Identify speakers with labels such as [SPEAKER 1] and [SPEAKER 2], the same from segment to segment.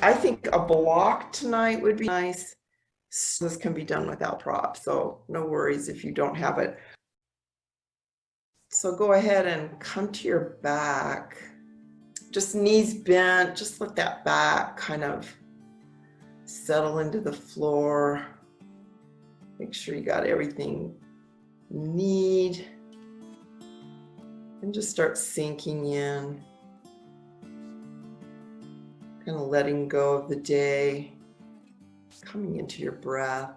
[SPEAKER 1] I think a block tonight would be nice. So this can be done without props, so no worries if you don't have it. So go ahead and come to your back. Just knees bent, just let that back kind of settle into the floor. Make sure you got everything you need. And just start sinking in. Kind of letting go of the day. Coming into your breath.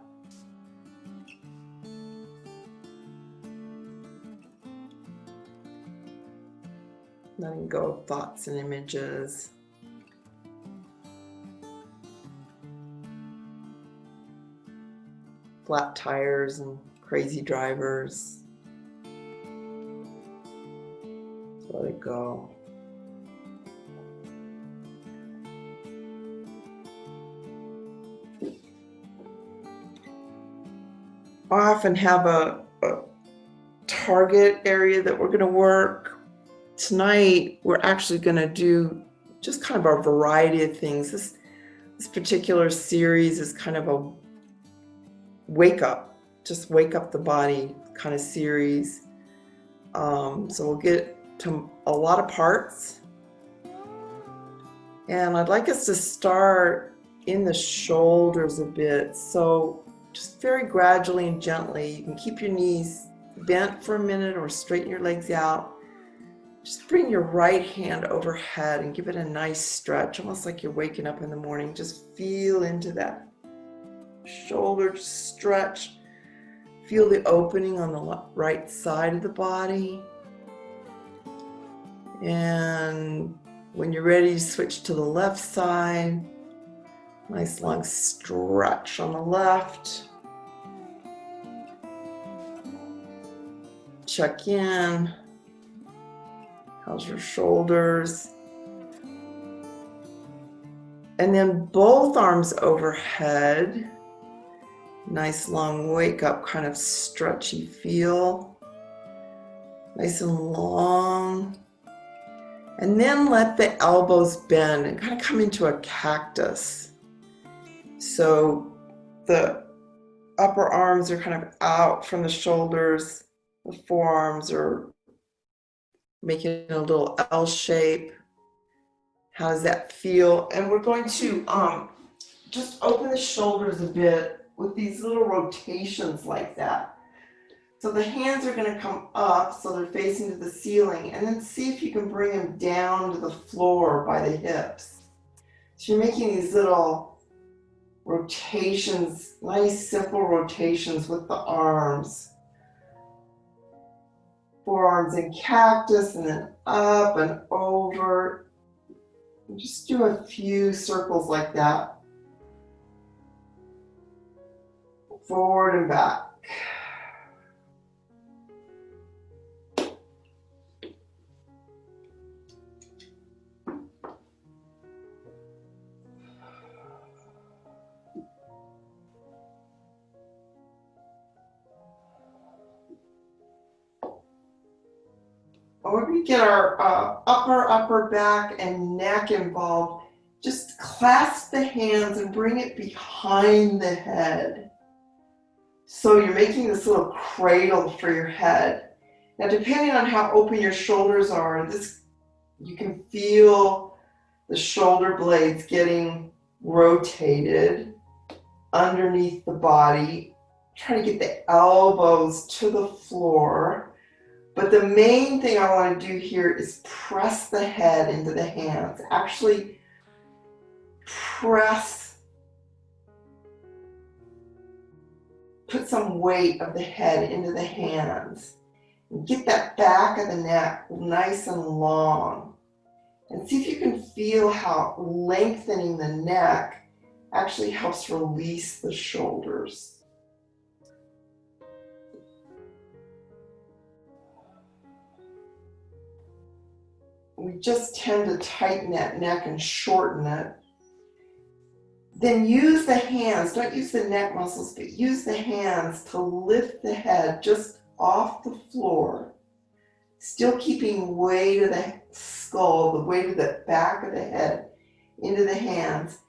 [SPEAKER 1] Letting go of thoughts and images. Flat tires and crazy drivers. Let it go. I often have a target area that we're going to work. Tonight, we're actually going to do just kind of a variety of things. This particular series is kind of a wake up the body kind of series. So we'll get to a lot of parts. And I'd like us to start in the shoulders a bit. So just very gradually and gently, you can keep your knees bent for a minute or straighten your legs out. Just bring your right hand overhead and give it a nice stretch, almost like you're waking up in the morning. Just feel into that shoulder stretch. Feel the opening on the right side of the body. And when you're ready, switch to the left side. Nice long stretch on the left. Check in. How's your shoulders? And then both arms overhead. Nice long wake up, kind of stretchy feel. Nice and long. And then let the elbows bend and kind of come into a cactus. So the upper arms are kind of out from the shoulders. The forearms are making a little L shape. How does that feel? And we're going to just open the shoulders a bit with these little rotations like that. So the hands are going to come up so they're facing to the ceiling, and then see if you can bring them down to the floor by the hips. So you're making these little rotations, nice simple rotations with the arms. Forearms in cactus and then up and over. And just do a few circles like that. Forward and back. When we get our upper back and neck involved, just clasp the hands and bring it behind the head. So you're making this little cradle for your head. Now, depending on how open your shoulders are, you can feel the shoulder blades getting rotated underneath the body. Try to get the elbows to the floor. But the main thing I want to do here is press the head into the hands. Actually put some weight of the head into the hands. And get that back of the neck nice and long. And see if you can feel how lengthening the neck actually helps release the shoulders. We just tend to tighten that neck and shorten it. Then use the hands, don't use the neck muscles, but use the hands to lift the head just off the floor. Still keeping weight of the skull, the weight of the back of the head into the hands.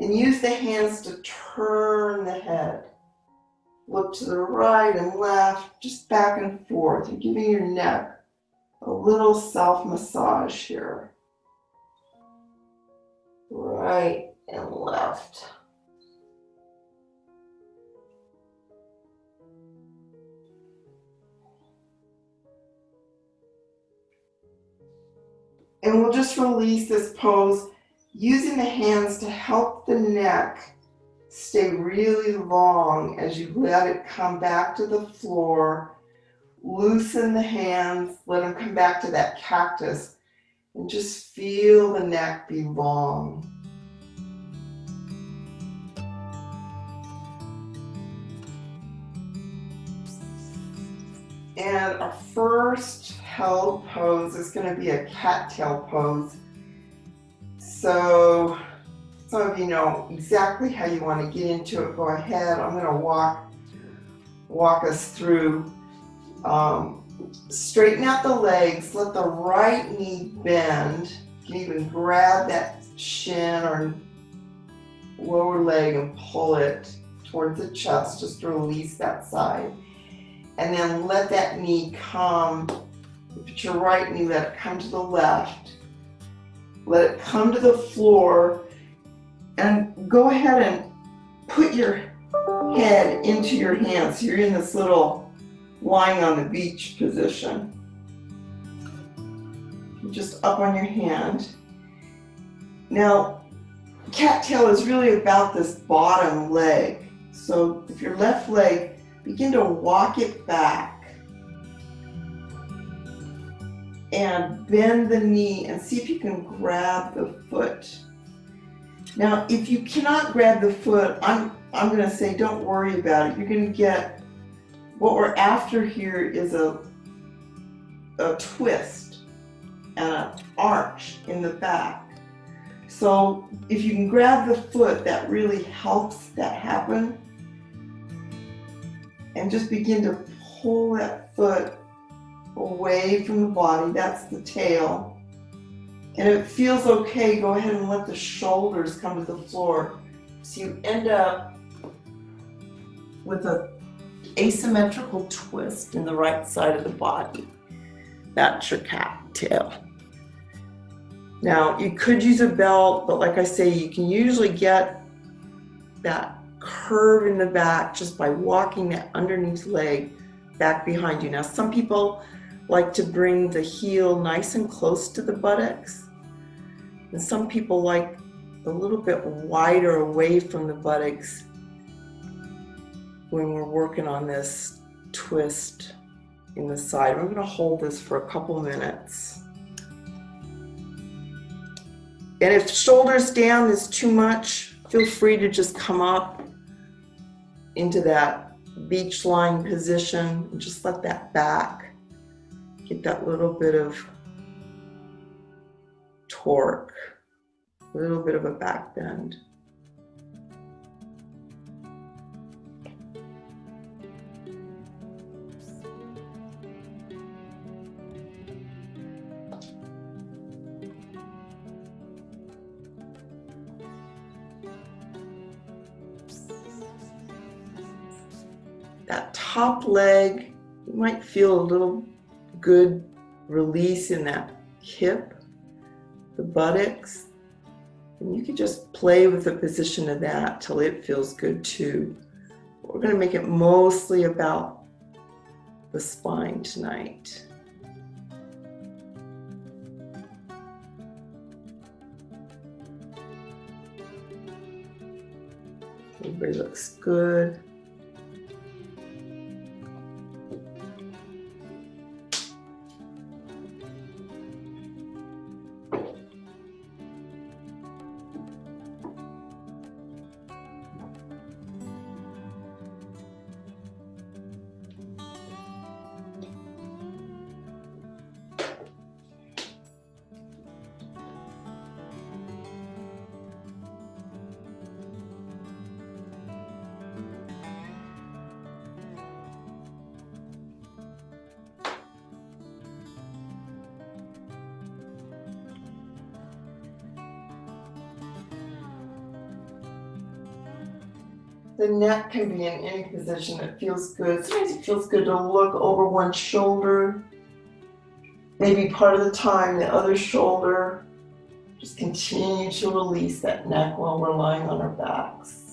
[SPEAKER 1] And use the hands to turn the head. Look to the right and left, just back and forth. You're giving your neck a little self-massage here. Right and left. And we'll just release this pose using the hands to help the neck stay really long as you let it come back to the floor. Loosen the hands, let them come back to that cactus, and just feel the neck be long. And our first held pose is going to be a cattail pose. So some of you know exactly how you want to get into it. Go ahead. I'm going to walk us through. Straighten out the legs. Let the right knee bend. You can even grab that shin or lower leg and pull it towards the chest. Just release that side. And then let that knee come. If it's your right knee, let it come to the left. Let it come to the floor. And go ahead and put your head into your hands. So you're in this little lying on the beach position. Just up on your hand. Now, cattail is really about this bottom leg. So if your left leg, begin to walk it back and bend the knee and see if you can grab the foot. Now, if you cannot grab the foot, I'm going to say don't worry about it. You're going to get, what we're after here is a twist and an arch in the back. So if you can grab the foot, that really helps that happen. And just begin to pull that foot away from the body. That's the tail. And if it feels okay, go ahead and let the shoulders come to the floor. So you end up with an asymmetrical twist in the right side of the body. That's your cattail. Now, you could use a belt, but like I say, you can usually get that curve in the back just by walking that underneath leg back behind you. Now, some people like to bring the heel nice and close to the buttocks, and some people like a little bit wider away from the buttocks when we're working on this twist in the side. I'm going to hold this for a couple minutes. And if shoulders down is too much, feel free to just come up into that beach lying position and just let that back get that little bit of torque, a little bit of a back bend. That top leg, you might feel a little good release in that hip, the buttocks, and you can just play with the position of that till it feels good too. We're going to make it mostly about the spine tonight. Everybody looks good. The neck can be in any position that feels good. Sometimes it feels good to look over one shoulder, maybe part of the time the other shoulder. Just continue to release that neck while we're lying on our backs.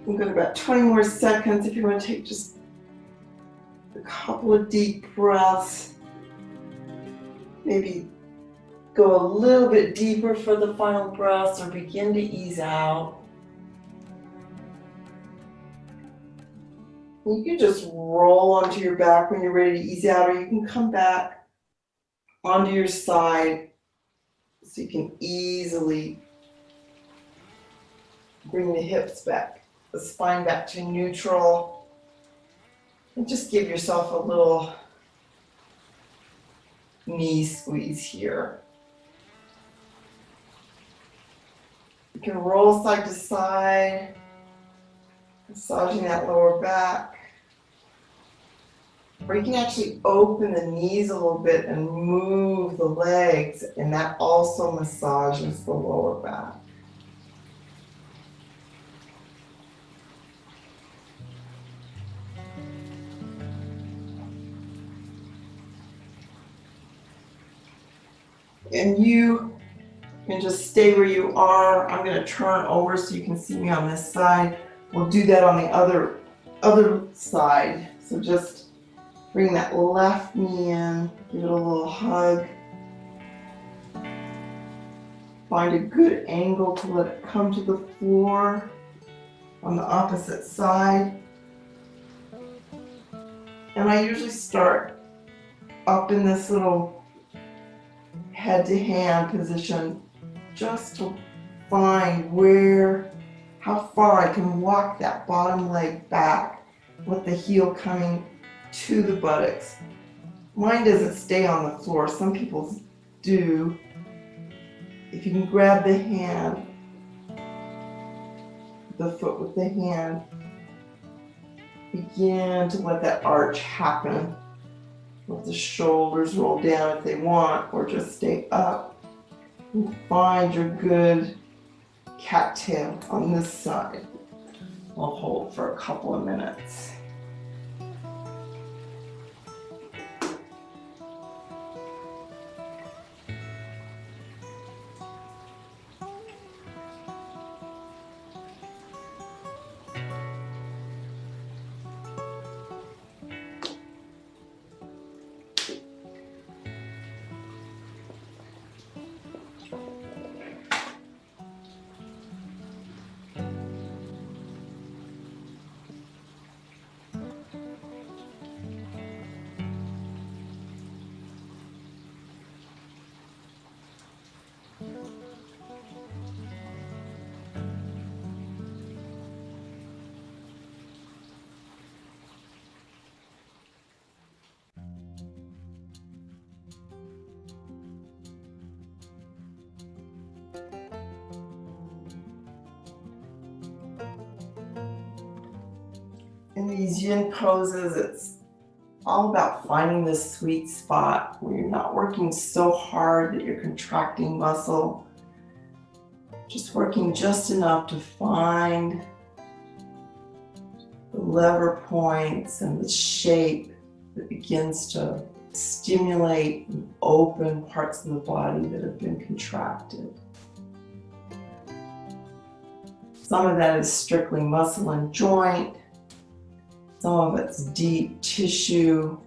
[SPEAKER 1] We've got about 20 more seconds if you want to take just a couple of deep breaths. Maybe go a little bit deeper for the final breaths or begin to ease out. You can just roll onto your back when you're ready to ease out, or you can come back onto your side so you can easily bring the hips back, the spine back to neutral, and just give yourself a little knee squeeze here. You can roll side to side, massaging that lower back. Or you can actually open the knees a little bit and move the legs, and that also massages the lower back. And you can just stay where you are. I'm going to turn over so you can see me on this side. We'll do that on the other side. So just bring that left knee in, give it a little hug. Find a good angle to let it come to the floor on the opposite side. And I usually start up in this little head to hand position just to find how far I can walk that bottom leg back with the heel coming to the buttocks. Mine doesn't stay on the floor. Some people's do. If you can grab the hand, the foot with the hand, begin to let that arch happen. Let the shoulders roll down if they want, or just stay up. And find your good cattail on this side. We'll hold for a couple of minutes. In these yin poses, it's all about finding this sweet spot where you're not working so hard that you're contracting muscle, just working just enough to find the lever points and the shape that begins to stimulate and open parts of the body that have been contracted. Some of that is strictly muscle and joint. Some of it's deep tissue.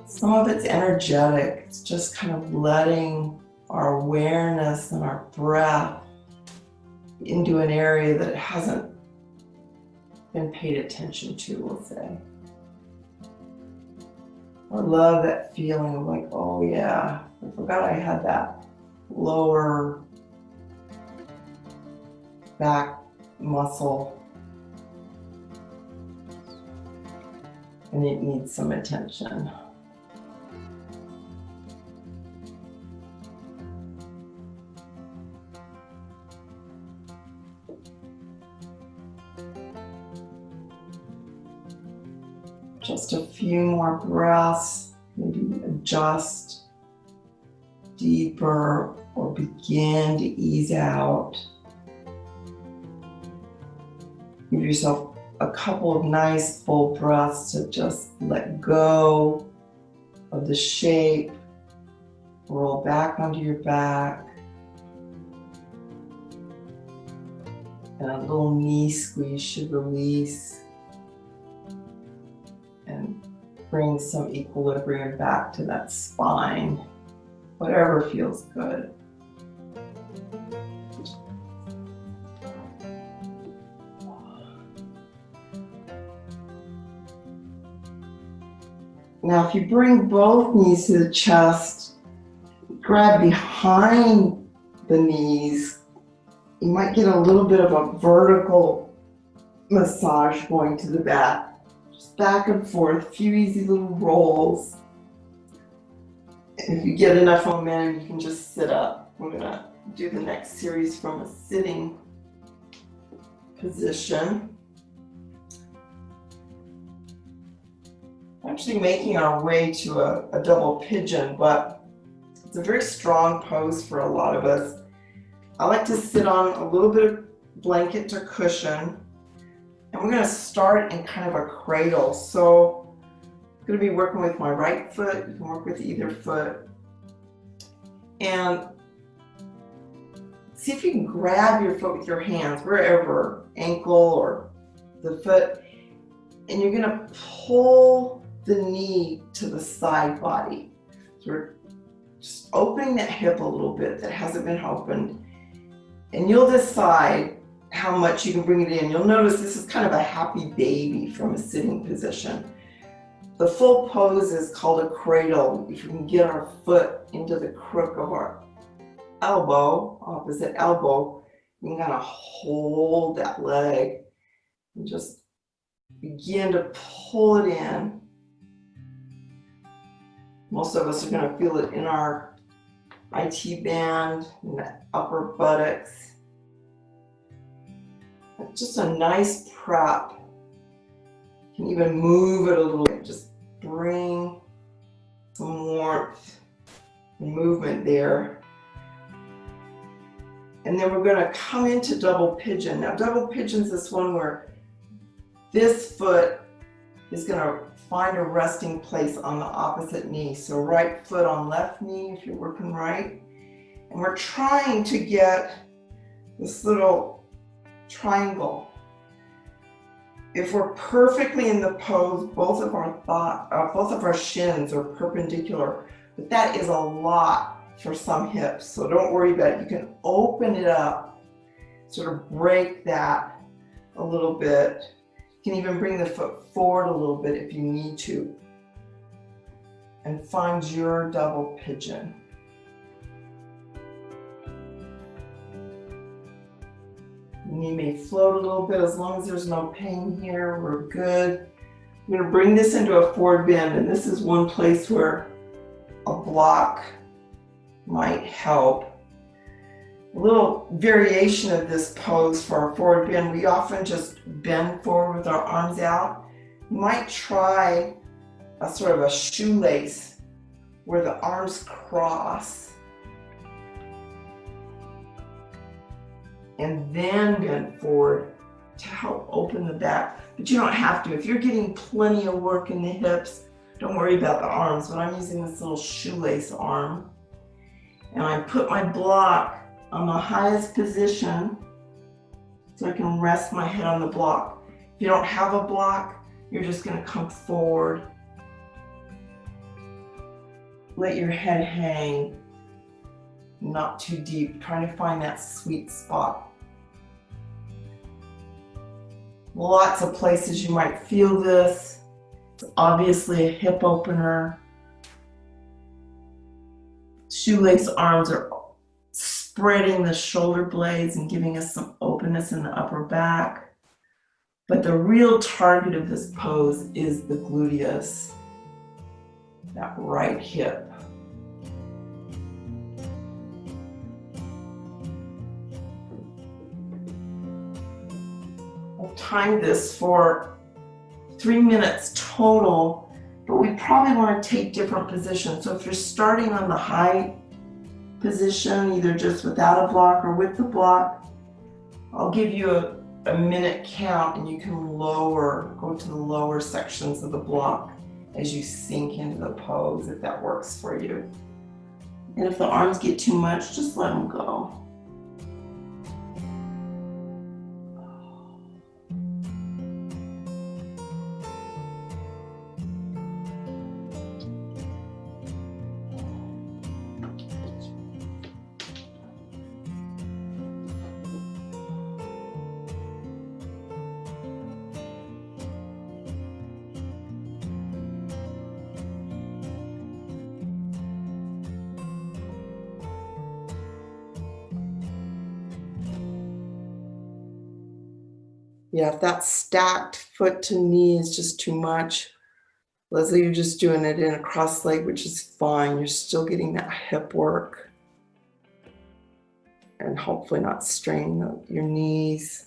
[SPEAKER 1] Some of it's energetic. It's just kind of letting our awareness and our breath into an area that hasn't been paid attention to, we'll say. I love that feeling of like, oh yeah, I forgot I had that lower back muscle and it needs some attention. Just a few more breaths, maybe adjust deeper or begin to ease out. Give yourself a couple of nice full breaths to just let go of the shape, roll back onto your back, and a little knee squeeze should release and bring some equilibrium back to that spine, whatever feels good. Now, if you bring both knees to the chest, grab behind the knees, you might get a little bit of a vertical massage going to the back. Just back and forth, a few easy little rolls. And if you get enough momentum, you can just sit up. We're gonna do the next series from a sitting position. Actually making our way to a double pigeon, but it's a very strong pose for a lot of us. I like to sit on a little bit of blanket to cushion, and we're going to start in kind of a cradle. So I'm going to be working with my right foot. You can work with either foot. And see if you can grab your foot with your hands, wherever, ankle or the foot, and you're going to pull the knee to the side body. So we're just opening that hip a little bit that hasn't been opened. And you'll decide how much you can bring it in. You'll notice this is kind of a happy baby from a sitting position. The full pose is called a cradle. If you can get our foot into the crook of our elbow, opposite elbow, you can kind of hold that leg and just begin to pull it in. Most of us are going to feel it in our IT band, in the upper buttocks. It's just a nice prep. You can even move it a little bit. Just bring some warmth and movement there. And then we're going to come into double pigeon. Now, double pigeon is this one where this foot is going to find a resting place on the opposite knee. So right foot on left knee if you're working right. And we're trying to get this little triangle. If we're perfectly in the pose, both of our shins are perpendicular, but that is a lot for some hips. So don't worry about it. You can open it up, sort of break that a little bit. You can even bring the foot forward a little bit if you need to. And find your double pigeon. Knee may float a little bit. As long as there's no pain here, we're good. I'm going to bring this into a forward bend, and this is one place where a block might help. A little variation of this pose for our forward bend. We often just bend forward with our arms out. You might try a sort of a shoelace where the arms cross and then bend forward to help open the back. But you don't have to. If you're getting plenty of work in the hips, don't worry about the arms. But I'm using this little shoelace arm, and I put my block on the highest position so I can rest my head on the block. If you don't have a block, you're just going to come forward. Let your head hang, not too deep, trying to find that sweet spot. Lots of places you might feel this. It's obviously a hip opener. Shoelace arms are spreading the shoulder blades and giving us some openness in the upper back. But the real target of this pose is the gluteus, that right hip. I'll time this for 3 minutes total, but we probably want to take different positions. So if you're starting on the high position, either just without a block or with the block, I'll give you a minute count and you can go to the lower sections of the block as you sink into the pose, if that works for you. And if the arms get too much, just let them go. Yeah, if that stacked foot to knee is just too much, Leslie, you're just doing it in a cross leg, which is fine. You're still getting that hip work and hopefully not straining your knees.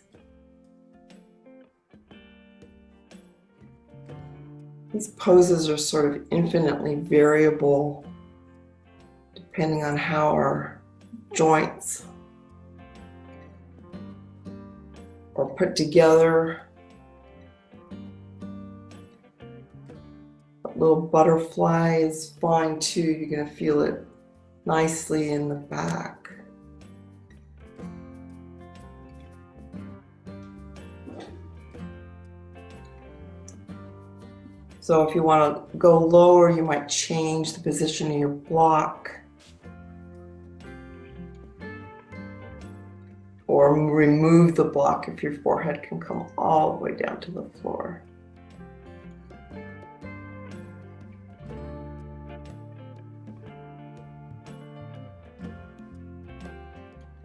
[SPEAKER 1] These poses are sort of infinitely variable depending on how our joints are put together. A little butterfly is fine too. You're going to feel it nicely in the back. So if you want to go lower, you might change the position of your block. Or remove the block if your forehead can come all the way down to the floor.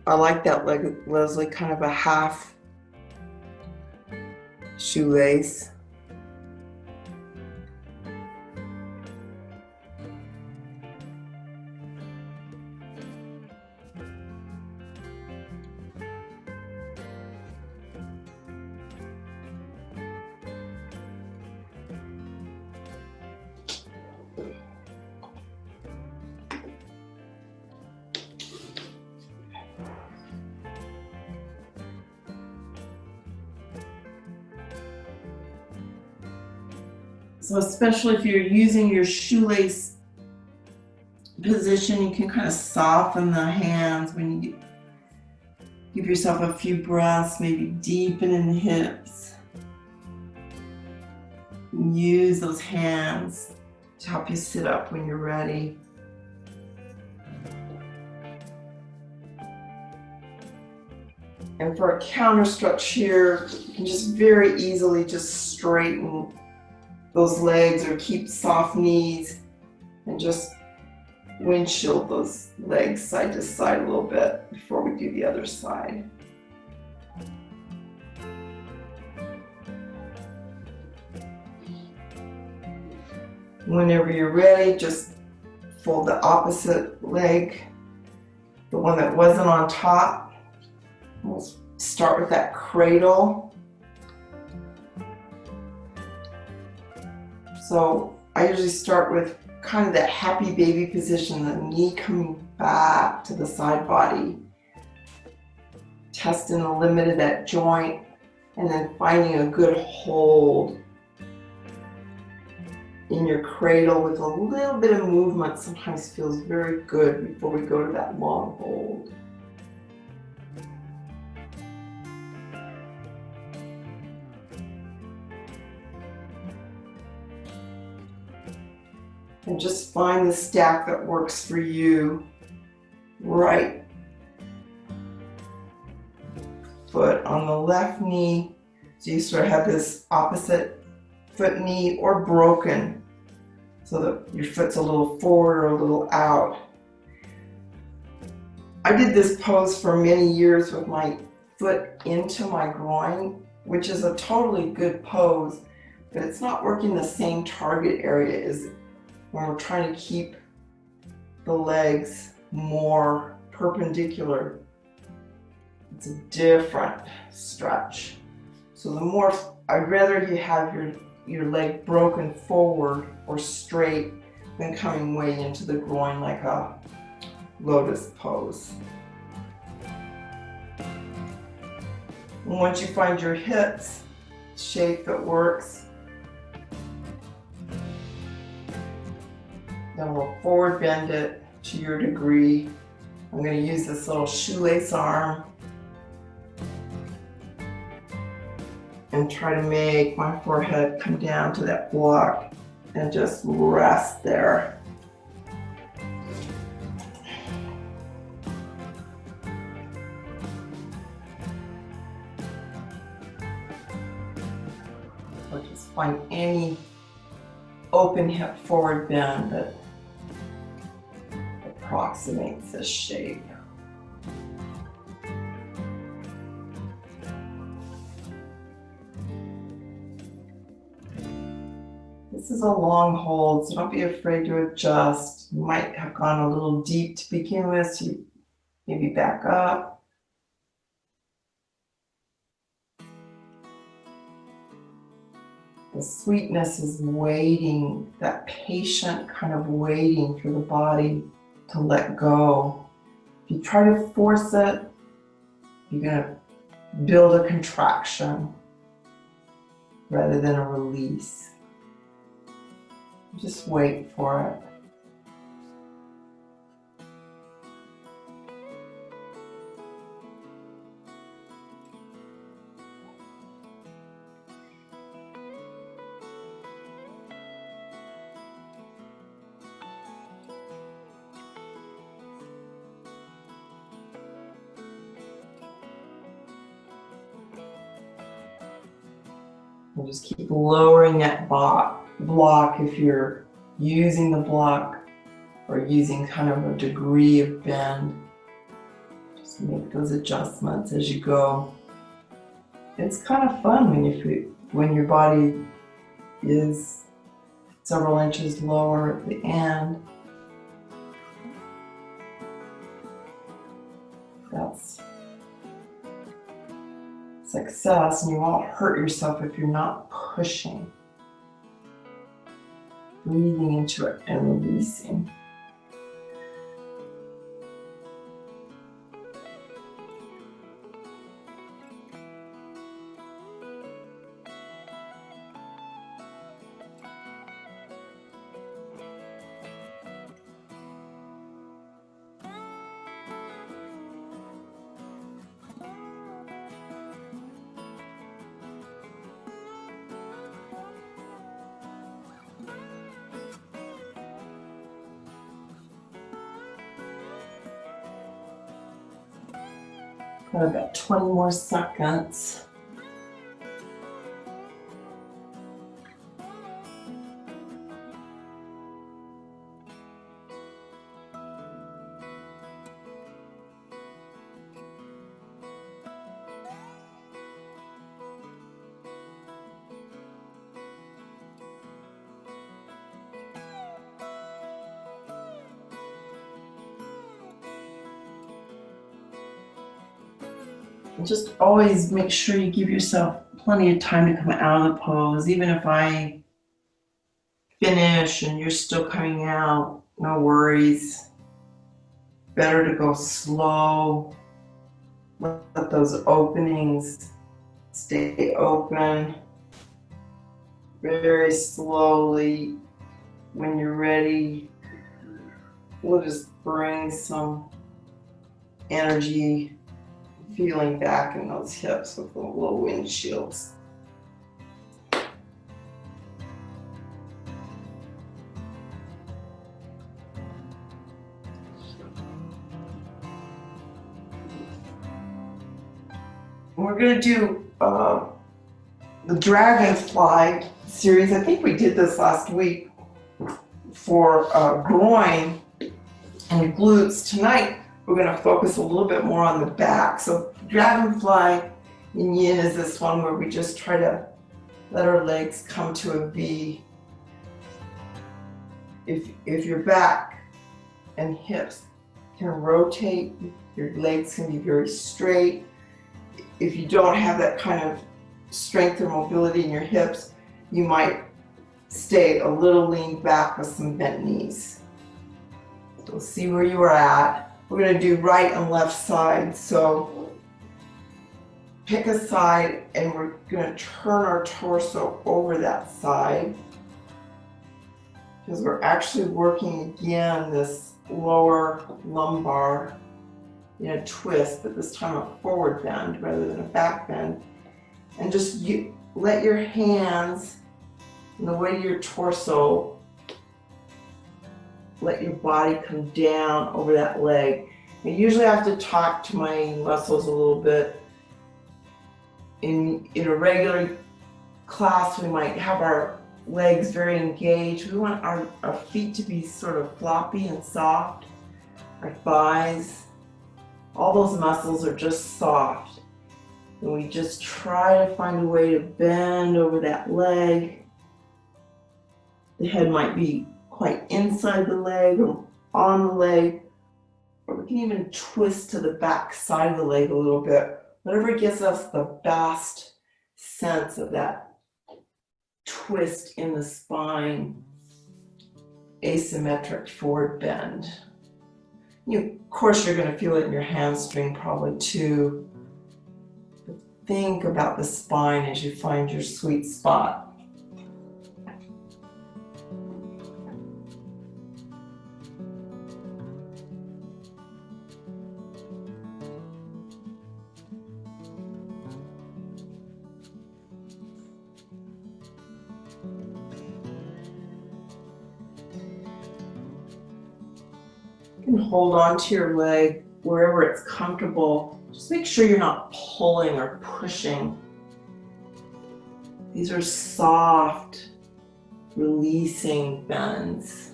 [SPEAKER 1] I like that leg, Leslie, kind of a half shoelace. So especially if you're using your shoelace position, you can kind of soften the hands when you give yourself a few breaths, maybe deepen in the hips. Use those hands to help you sit up when you're ready. And for a counter stretch here, you can just very easily just straighten those legs or keep soft knees and just windshield those legs side to side a little bit before we do the other side. Whenever you're ready, just fold the opposite leg, the one that wasn't on top. We'll start with that cradle. So I usually start with kind of that happy baby position, the knee coming back to the side body, testing the limit of that joint, and then finding a good hold in your cradle with a little bit of movement. Sometimes feels very good before we go to that long hold. And just find the stack that works for you. Right foot on the left knee, So you sort of have this opposite foot knee or broken, so that your foot's a little forward or a little out. I did this pose for many years with my foot into my groin, which is a totally good pose, but it's not working the same target area as when we're trying to keep the legs more perpendicular. It's a different stretch. So the more, I'd rather you have your leg broken forward or straight than coming way into the groin like a lotus pose. And once you find your hips shape that works, then we'll forward bend it to your degree. I'm going to use this little shoelace arm and try to make my forehead come down to that block and just rest there. Or just find any open hip forward bend that approximates this shape. This is a long hold, so don't be afraid to adjust. You might have gone a little deep to begin with, so you maybe back up. The sweetness is waiting, that patient kind of waiting for the body to let go. If you try to force it, you're going to build a contraction rather than a release. Just wait for it. And just keep lowering that block if you're using the block or using kind of a degree of bend. Just make those adjustments as you go. It's kind of fun when your body is several inches lower at the end. That's success, and you won't hurt yourself if you're not pushing. Breathing into it and releasing. Got about 20 more seconds. And just always make sure you give yourself plenty of time to come out of the pose. Even if I finish and you're still coming out, no worries. Better to go slow. Let those openings stay open. Very slowly. When you're ready, we'll just bring some energy, feeling back in those hips with the little windshields. We're going to do the dragonfly series. I think we did this last week for groin and glutes. Tonight, we're going to focus a little bit more on the back. So dragonfly in yin is this one where we just try to let our legs come to a V. If your back and hips can rotate, your legs can be very straight. If you don't have that kind of strength or mobility in your hips, you might stay a little leaned back with some bent knees. So see where you are at. We're going to do right and left side. So pick a side and we're going to turn our torso over that side, because we're actually working again this lower lumbar in a twist, but this time a forward bend rather than a back bend. And just let your hands and the weight of your torso, let your body come down over that leg. I usually have to talk to my muscles a little bit. In a regular class, we might have our legs very engaged. We want our feet to be sort of floppy and soft, our thighs. All those muscles are just soft. And we just try to find a way to bend over that leg. The head might be quite inside the leg or on the leg, or we can even twist to the back side of the leg a little bit. Whatever gives us the best sense of that twist in the spine, asymmetric forward bend. Of course, you're going to feel it in your hamstring probably too. But think about the spine as you find your sweet spot. You can hold on to your leg wherever it's comfortable. Just make sure you're not pulling or pushing. These are soft, releasing bends.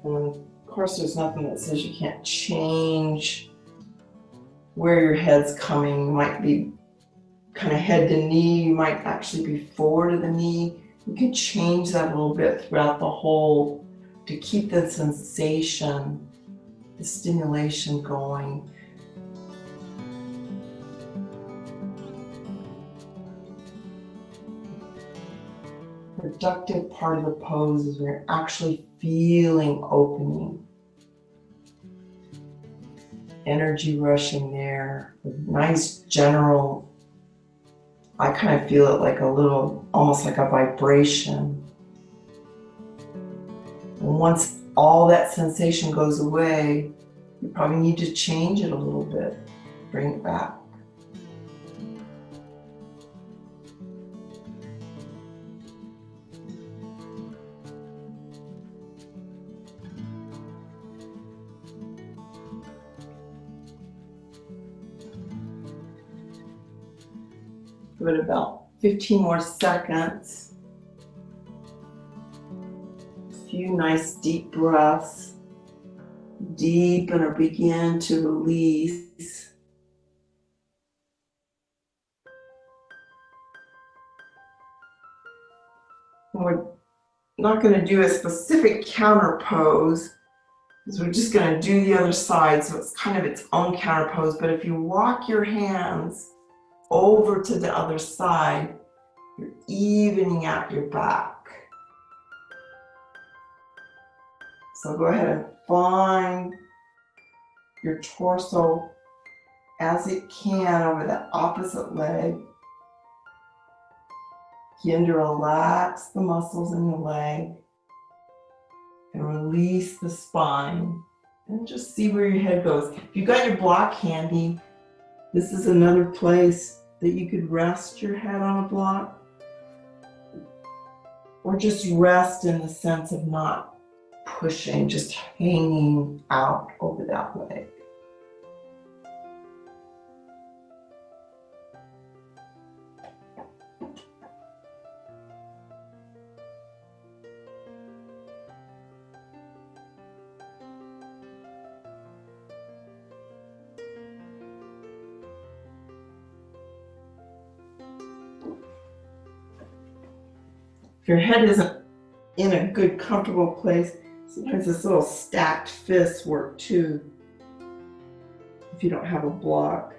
[SPEAKER 1] And of course, there's nothing that says you can't change where your head's coming. You might be kind of head to knee. You might actually be forward of the knee. You can change that a little bit throughout the whole to keep the sensation, the stimulation going. Productive part of the pose is when you're actually feeling opening. Energy rushing there, a nice general, I kind of feel it like a little, almost like a vibration. And once all that sensation goes away, you probably need to change it a little bit, bring it back. Give it about 15 more seconds. A few nice deep breaths. Deepen or begin to release. And we're not going to do a specific counter pose, because we're just going to do the other side, so it's kind of its own counter pose. But if you walk your hands over to the other side, you're evening out your back. So go ahead and find your torso as it can over that opposite leg. Begin to relax the muscles in the leg and release the spine. And just see where your head goes. If you've got your block handy, this is another place that you could rest your head on a block. Or just rest in the sense of not pushing, just hanging out over that leg. If your head isn't in a good, comfortable place, sometimes this little stacked fist work too, if you don't have a block.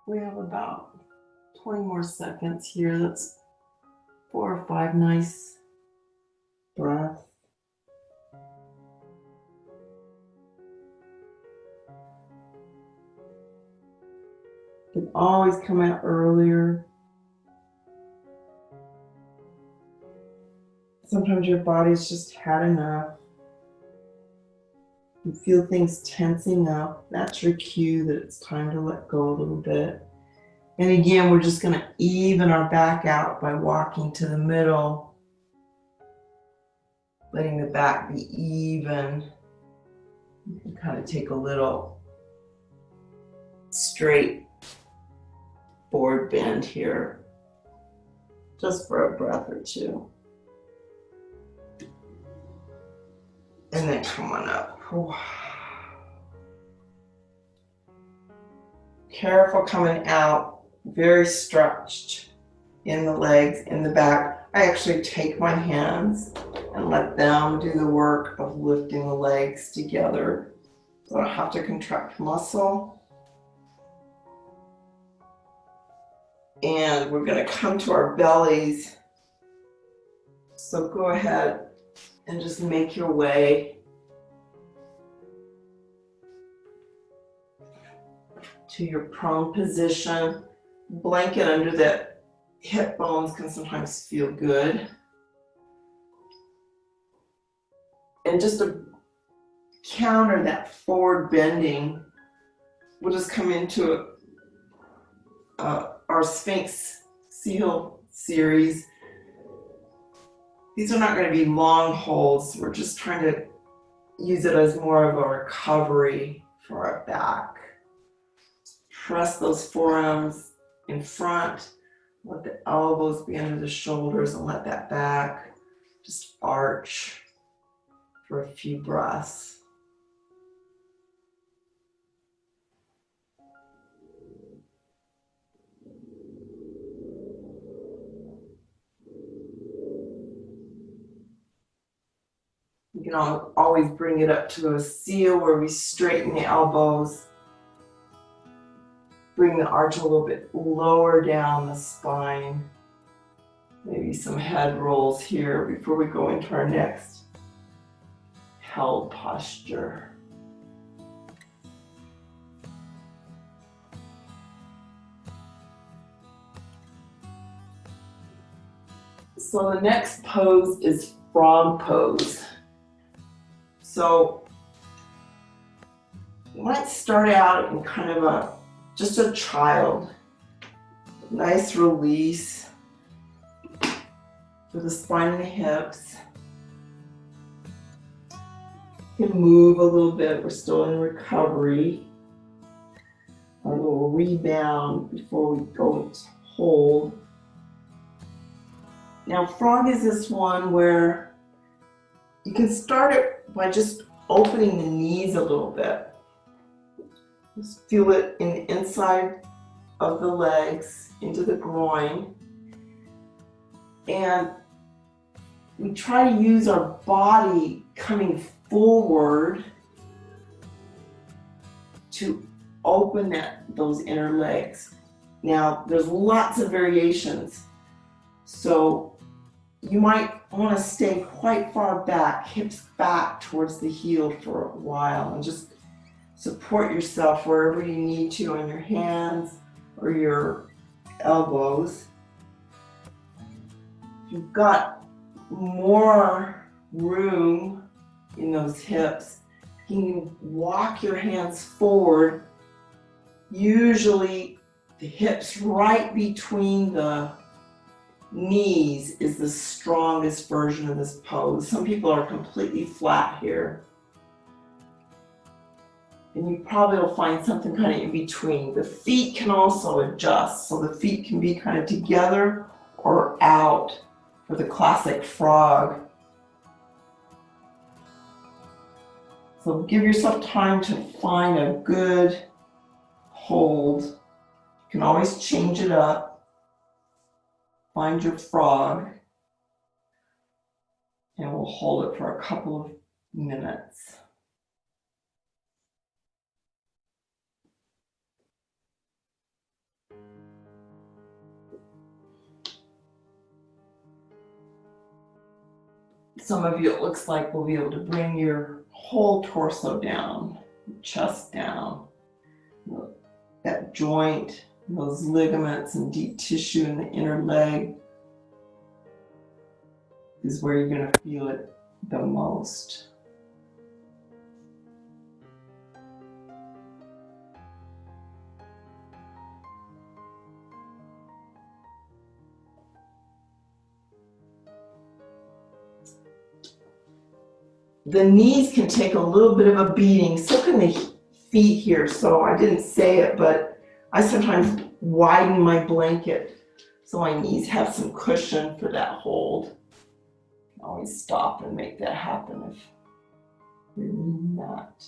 [SPEAKER 1] We have about 20 more seconds here. That's 4 or 5 nice breaths. You can always come out earlier. Sometimes your body's just had enough. You feel things tensing up. That's your cue that it's time to let go a little bit. And again, we're just going to even our back out by walking to the middle, letting the back be even. You can kind of take a little straight forward bend here, just for a breath or two. And then come on up. Careful coming out, very stretched in the legs, in the back. I actually take my hands and let them do the work of lifting the legs together. So I don't have to contract muscle. And we're going to come to our bellies. So go ahead and just make your way to your prone position. Blanket under the hip bones can sometimes feel good. And just to counter that forward bending, we'll just come into our Sphinx Seal series. These are not going to be long holds. We're just trying to use it as more of a recovery for our back. Press those forearms in front. Let the elbows be under the shoulders and let that back just arch for a few breaths. You can always bring it up to a seal where we straighten the elbows. Bring the arch a little bit lower down the spine. Maybe some head rolls here before we go into our next held posture. So the next pose is frog pose. So you might start out in kind of just a child. Nice release for the spine and the hips. You can move a little bit, we're still in recovery. A little rebound before we go to hold. Now frog is this one where you can start it by just opening the knees a little bit. Just feel it in the inside of the legs, into the groin. And we try to use our body coming forward to open those inner legs. Now, there's lots of variations. So you might want to stay quite far back, hips back towards the heel for a while, and just support yourself wherever you need to on your hands or your elbows. If you've got more room in those hips, you can walk your hands forward. Usually the hips right between the knees is the strongest version of this pose. Some people are completely flat here. And you probably will find something kind of in between. The feet can also adjust, so the feet can be kind of together or out for the classic frog. So give yourself time to find a good hold. You can always change it up. Find your frog, and we'll hold it for a couple of minutes. Some of you, it looks like, will be able to bring your whole torso down, chest down. That joint, those ligaments and deep tissue in the inner leg is where you're going to feel it the most. The knees can take a little bit of a beating, so can the feet here. So I didn't say it, but I sometimes widen my blanket so my knees have some cushion for that hold. You can always stop and make that happen if you're not.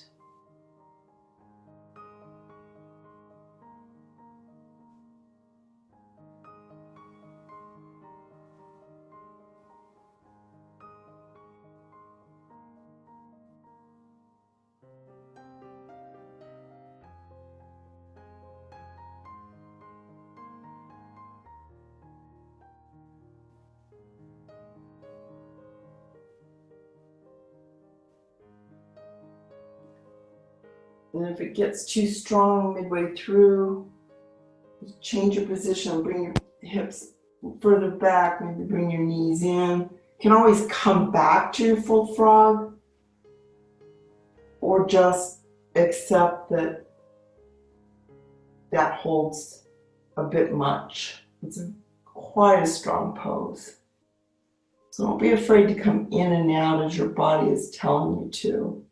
[SPEAKER 1] And if it gets too strong midway through, change your position, bring your hips further back, maybe bring your knees in. You can always come back to your full frog, or just accept that that holds a bit much. It's quite a strong pose. So don't be afraid to come in and out as your body is telling you to.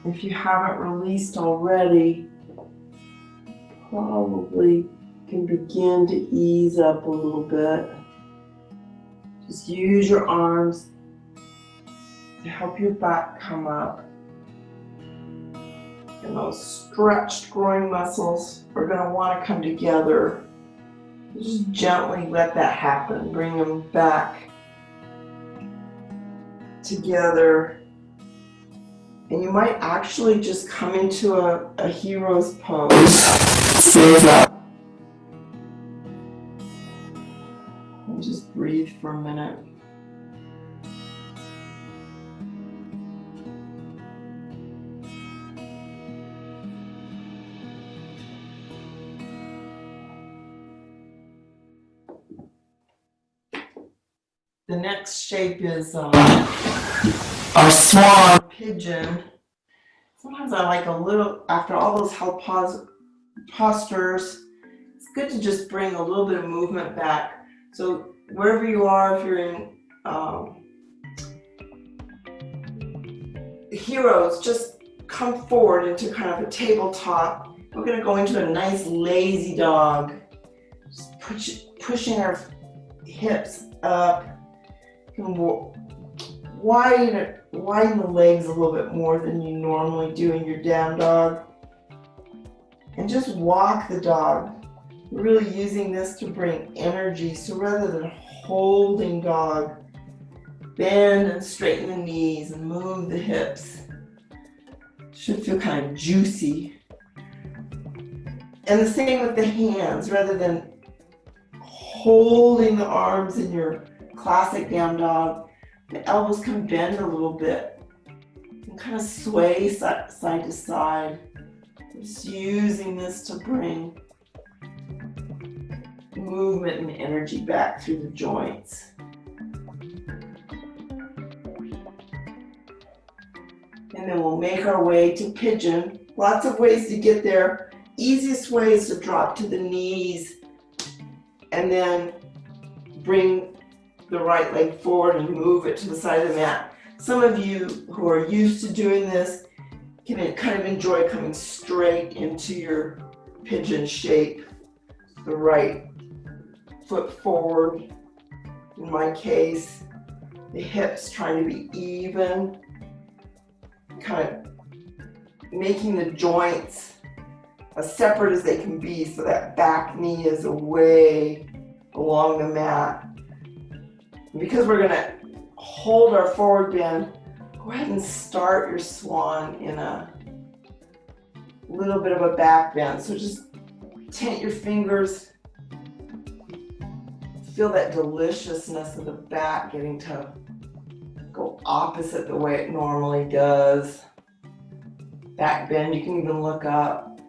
[SPEAKER 1] If you haven't released already, probably can begin to ease up a little bit. Just use your arms to help your back come up. And those stretched groin muscles are going to want to come together. Just gently let that happen. Bring them back together. And you might actually just come into a hero's pose. Sit up. And just breathe for a minute. The next shape is our swan pigeon. Sometimes I like a little, after all those held postures, it's good to just bring a little bit of movement back. So wherever you are, if you're in heroes, just come forward into kind of a tabletop. We're going to go into a nice lazy dog. Just pushing our hips up. You can widen the legs a little bit more than you normally do in your down dog. And just walk the dog. We're really using this to bring energy. So rather than holding dog, bend and straighten the knees and move the hips. Should feel kind of juicy. And the same with the hands. Rather than holding the arms in your classic down dog, the elbows can bend a little bit and kind of sway side to side. Just using this to bring movement and energy back through the joints. And then we'll make our way to pigeon. Lots of ways to get there. Easiest way is to drop to the knees and then bring the right leg forward and move it to the side of the mat. Some of you who are used to doing this can kind of enjoy coming straight into your pigeon shape. The right foot forward. In my case, the hips trying to be even. Kind of making the joints as separate as they can be so that back knee is away along the mat. And because we're going to hold our forward bend, go ahead and start your swan in a little bit of a back bend. So just tent your fingers. Feel that deliciousness of the back getting to go opposite the way it normally does. Back bend, you can even look up.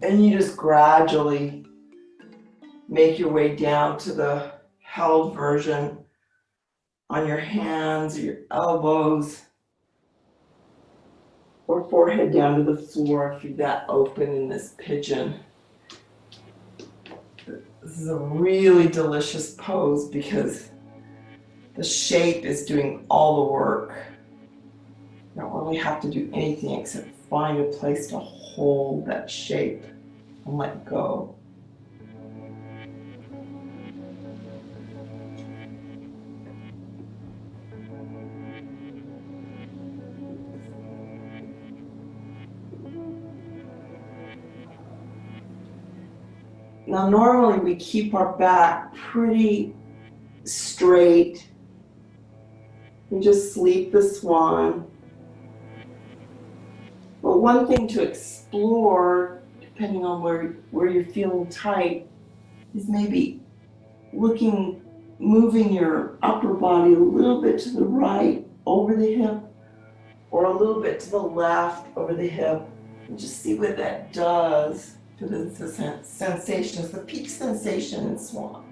[SPEAKER 1] And you just gradually make your way down to the held version on your hands or your elbows, or forehead down to the floor if you're that open in this pigeon. This is a really delicious pose because the shape is doing all the work. You don't really have to do anything except find a place to hold that shape and let go. Now normally we keep our back pretty straight. We just sleep the swan. But one thing to explore, depending on where you're feeling tight, is maybe moving your upper body a little bit to the right over the hip, or a little bit to the left over the hip, and just see what that does to the sensations. The peak sensation in swan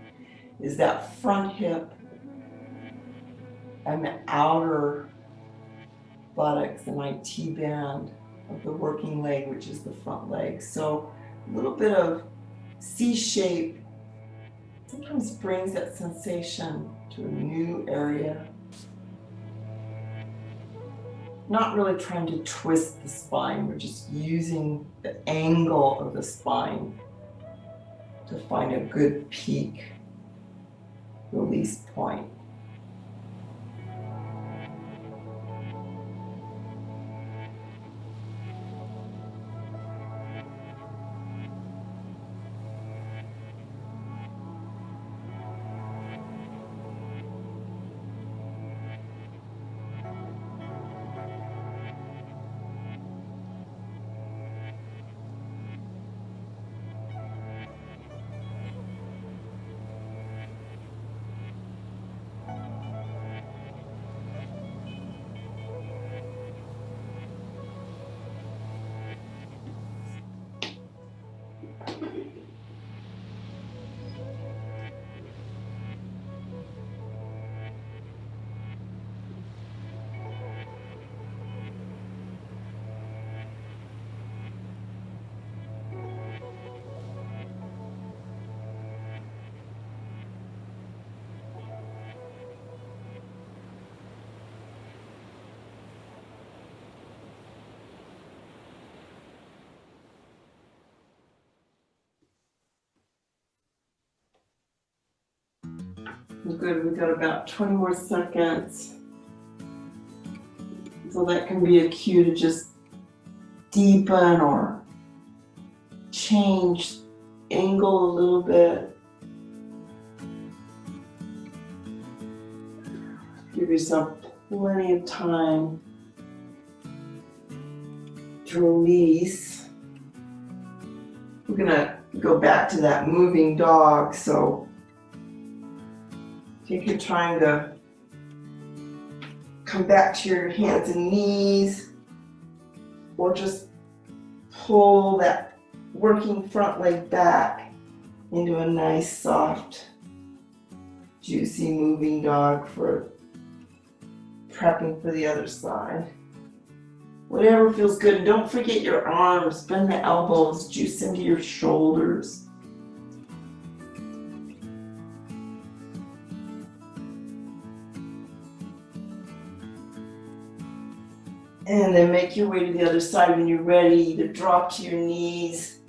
[SPEAKER 1] is that front hip and the outer buttocks, the IT band of the working leg, which is the front leg. So a little bit of C shape sometimes brings that sensation to a new area. not really trying to twist the spine. We're just using the angle of the spine to find a good peak release point. Good, we've got about 20 more seconds. So that can be a cue to just deepen or change angle a little bit. Give yourself plenty of time to release. We're gonna go back to that moving dog, so take your time to come back to your hands and knees, or just pull that working front leg back into a nice, soft, juicy moving dog for prepping for the other side. Whatever feels good. And don't forget your arms. Bend the elbows, juice into your shoulders. And then make your way to the other side when you're ready. Either drop to your knees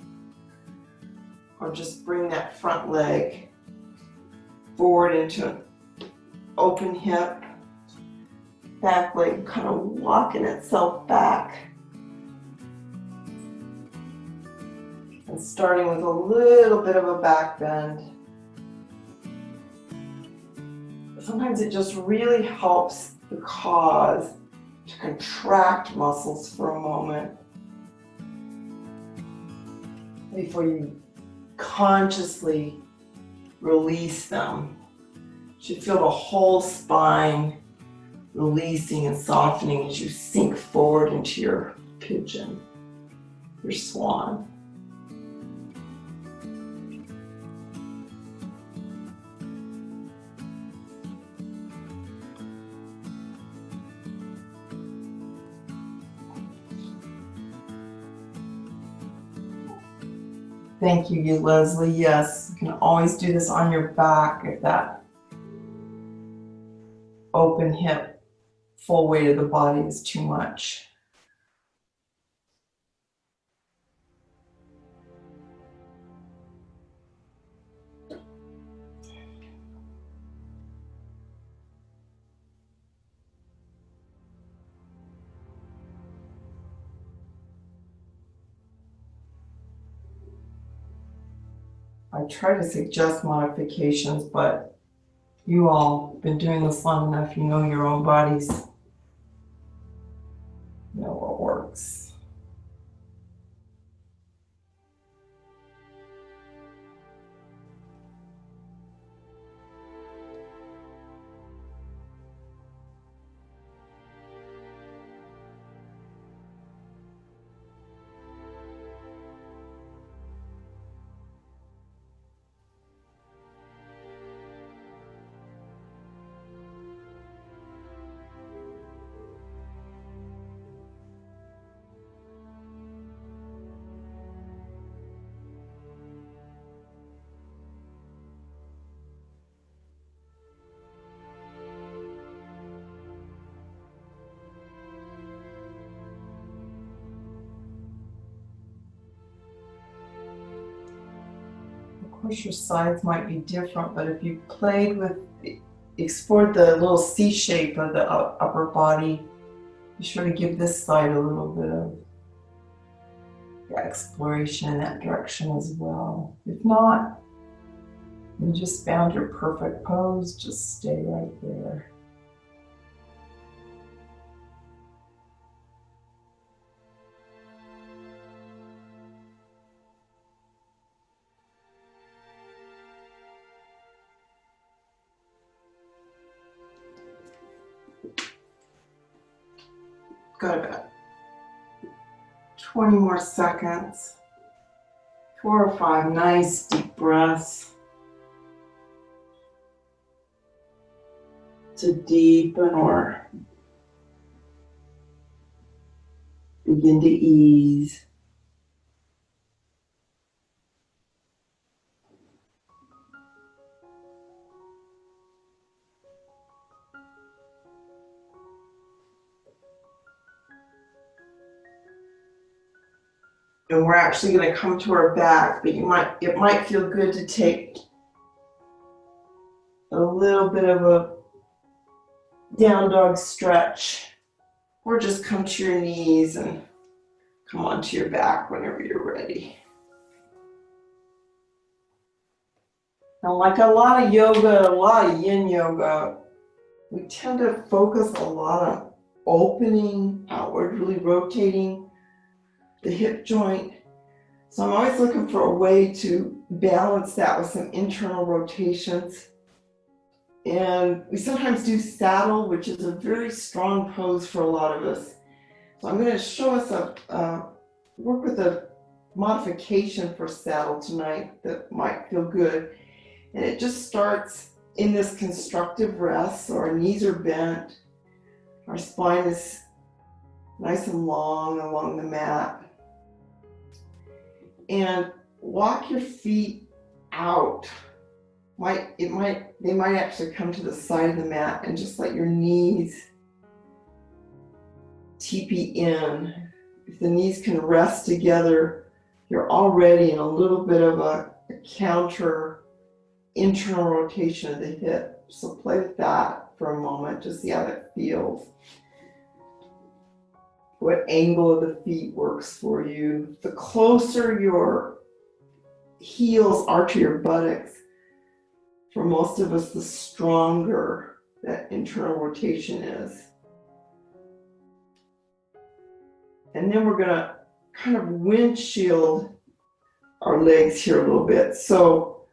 [SPEAKER 1] or just bring that front leg forward into an open hip. Back leg kind of walking itself back. And starting with a little bit of a back bend. Sometimes it just really helps the cause to contract muscles for a moment before you consciously release them. You should feel the whole spine releasing and softening as you sink forward into your pigeon, your swan. Thank you, Leslie. Yes, you can always do this on your back if that open hip, full weight of the body is too much. I try to suggest modifications, but you all been doing this long enough, you know your own bodies. You know what works. course, your sides might be different, but if you played with, explored the little C shape of the upper body, be sure to give this side a little bit of exploration in that direction as well. If not, you just found your perfect pose, just stay right there. Got about 20 more seconds. 4 or 5 nice deep breaths to deepen or begin to ease. And we're actually going to come to our back, but it might feel good to take a little bit of a down dog stretch, or just come to your knees and come onto your back whenever you're ready. Now, like a lot of yoga, a lot of Yin Yoga, we tend to focus a lot on opening, outwardly rotating the hip joint. So I'm always looking for a way to balance that with some internal rotations. And we sometimes do saddle, which is a very strong pose for a lot of us. So I'm going to show us work with a modification for saddle tonight that might feel good. And it just starts in this constructive rest. So our knees are bent, our spine is nice and long along the mat. And walk your feet out. They might actually come to the side of the mat, and just let your knees TP in. If the knees can rest together, you're already in a little bit of a counter internal rotation of the hip. So play with that for a moment, just see how that feels. What angle of the feet works for you. The closer your heels are to your buttocks, for most of us, the stronger that internal rotation is. And then we're gonna kind of windshield our legs here a little bit. So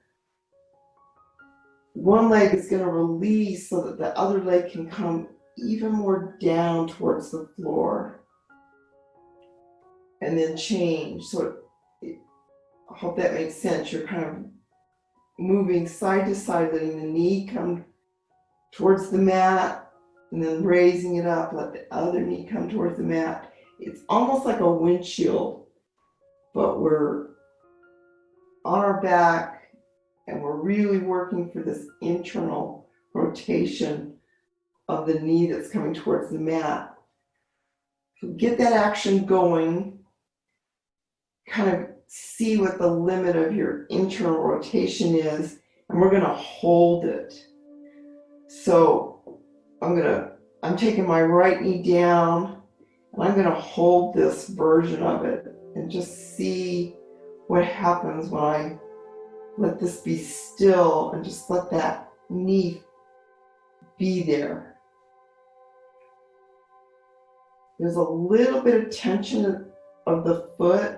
[SPEAKER 1] one leg is gonna release so that the other leg can come even more down towards the floor. And then change. So I hope that makes sense. You're kind of moving side to side, letting the knee come towards the mat, and then raising it up, let the other knee come towards the mat. It's almost like a windshield, but we're on our back, and we're really working for this internal rotation of the knee that's coming towards the mat. So get that action going. Kind of see what the limit of your internal rotation is, and we're going to hold it. So I'm taking my right knee down, and I'm going to hold this version of it and just see what happens when I let this be still and just let that knee be there. There's a little bit of tension of the foot.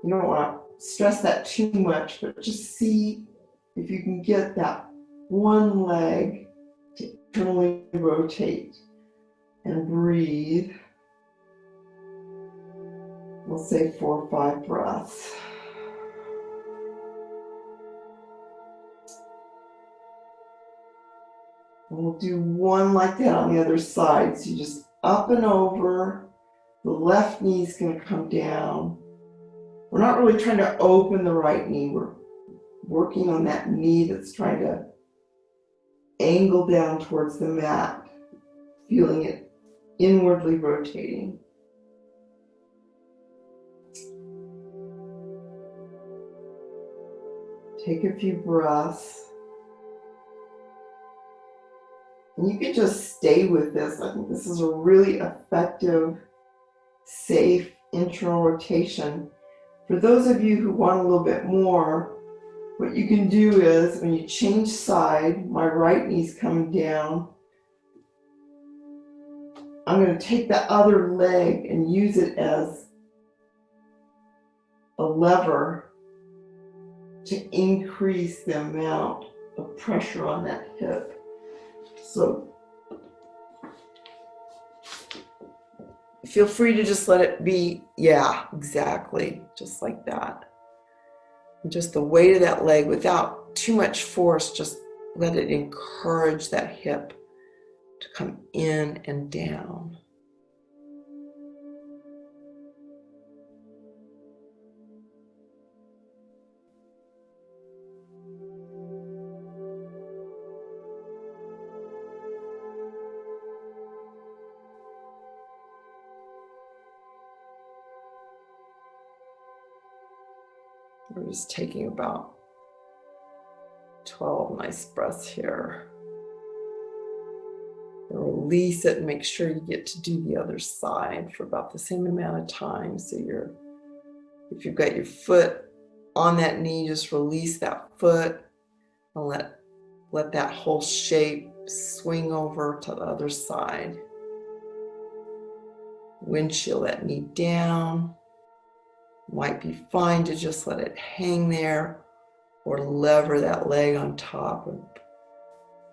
[SPEAKER 1] You don't want to stress that too much, but just see if you can get that one leg to internally rotate and breathe. We'll say 4 or 5 breaths. And we'll do one like that on the other side. So you just up and over. The left knee is going to come down. We're not really trying to open the right knee. We're working on that knee that's trying to angle down towards the mat, feeling it inwardly rotating. Take a few breaths. And you can just stay with this. I think this is a really effective, safe internal rotation. For those of you who want a little bit more, what you can do is when you change side, my right knee's coming down. I'm going to take the other leg and use it as a lever to increase the amount of pressure on that hip. So feel free to just let it be, yeah, exactly, just like that. And just the weight of that leg without too much force, just let it encourage that hip to come in and down. We're just taking about 12 nice breaths here. And release it and make sure you get to do the other side for about the same amount of time. So if you've got your foot on that knee, just release that foot and let that whole shape swing over to the other side. Windshield that knee down. Might be fine to just let it hang there or lever that leg on top and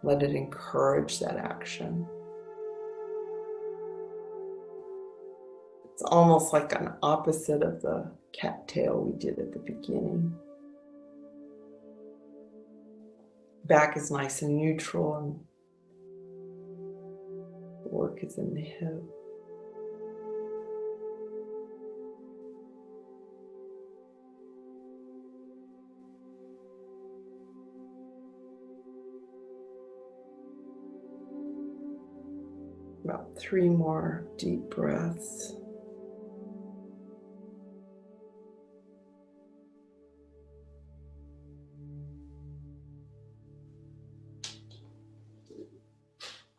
[SPEAKER 1] let it encourage that action. It's almost like an opposite of the cat tail we did at the beginning. Back is nice and neutral and the work is in the hip. About 3 more deep breaths.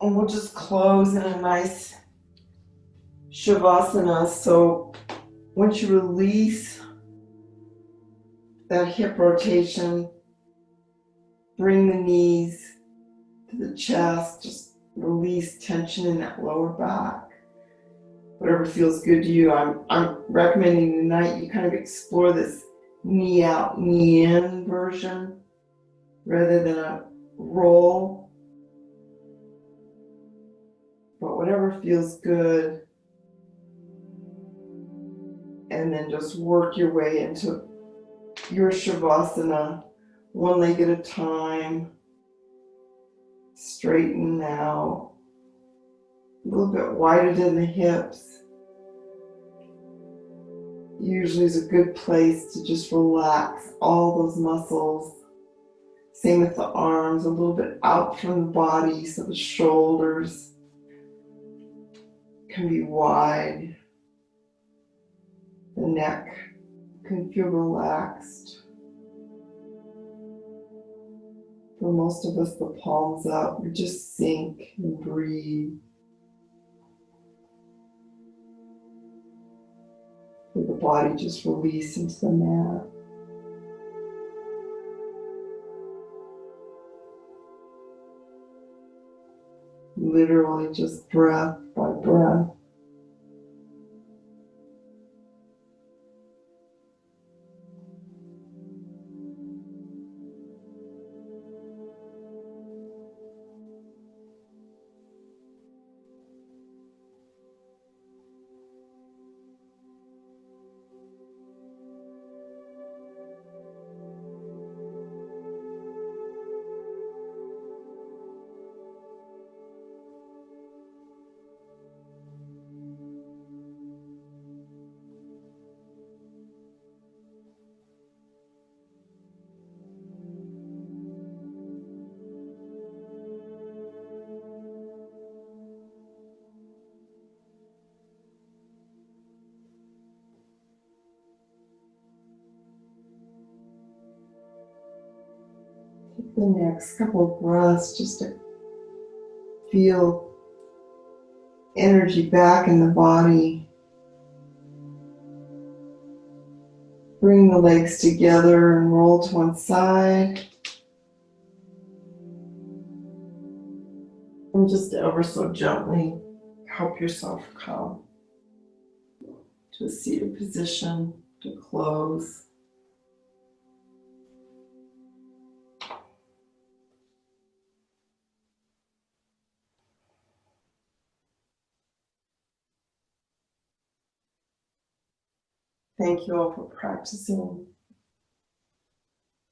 [SPEAKER 1] And we'll just close in a nice Shavasana. So once you release that hip rotation, bring the knees to the chest, just release tension in that lower back. Whatever feels good to you. I'm recommending tonight you kind of explore this knee out, knee in version rather than a roll. But whatever feels good. And then just work your way into your Shavasana, one leg at a time. Straighten out. A little bit wider than the hips. Usually is a good place to just relax all those muscles. Same with the arms, a little bit out from the body so the shoulders can be wide. The neck can feel relaxed. For most of us, the palms up, we just sink and breathe. Let the body just release into the mat. Literally just breath by breath. Take the next couple of breaths just to feel energy back in the body. Bring the legs together and roll to one side. And just ever so gently help yourself come to a seated position to close. Thank you all for practicing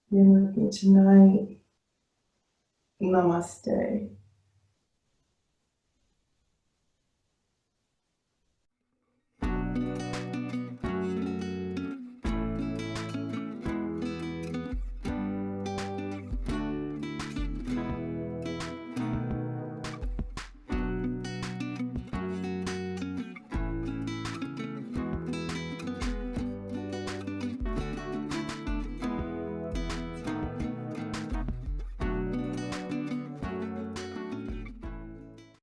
[SPEAKER 1] Yin Yoga tonight. Namaste.